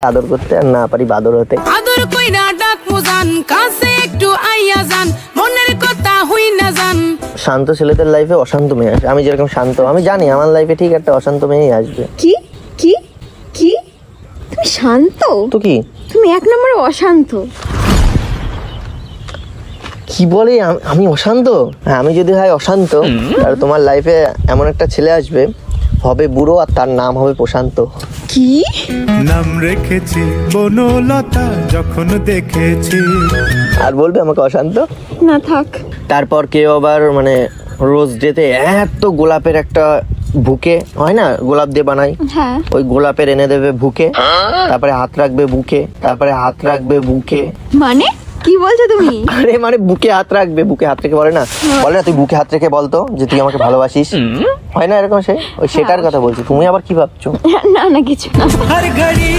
আদর করতে আর না পারি বাদর হতে। আদর কইরা ডাক মোজান কাছে একটু আইয়া যান মনের কথা হই না যান। শান্ত ছেলেদের লাইফে অশান্ত মেয়ে আসে। আমি যেরকম শান্ত, আমি জানি আমার লাইফে ঠিক একটা অশান্ত মেয়েই আসবে। কি কি কি তুমি শান্ত? তো কি তুমি এক নম্বরে অশান্ত। কি বলে আমি অশান্ত? হ্যাঁ, আমি যদি হয় অশান্ত আর তোমার লাইফে এমন একটা ছেলে আসবে, হবে বুড়ো আর তার নাম হবে প্রশান্ত। কি নাম রেখেছি বনলতা যখন দেখেছি। আর বলবে আমাকে অশান্ত। না থাক। তারপর কেউ আবার মানে রোজ ডেতে এত গোলাপের একটা বুকে হয় না, গোলাপ দিয়ে বানাই, হ্যাঁ ওই গোলাপের এনে দেবে বুকে, তারপরে হাত রাখবে বুকে, তারপরে হাত রাখবে বুকে। মানে কি বলছো তুমি? আরে মানে বুকে হাত রাখবে, বুকে হাত রেখে বলে না, বলে না তুই বুকে হাত রেখে বলতো যে তুই আমাকে ভালোবাসিস, হয় না এরকম, সে ওই সেটার কথা বলছি। তুমি আবার কি ভাবছো? না না কিছু না। हर घड़ी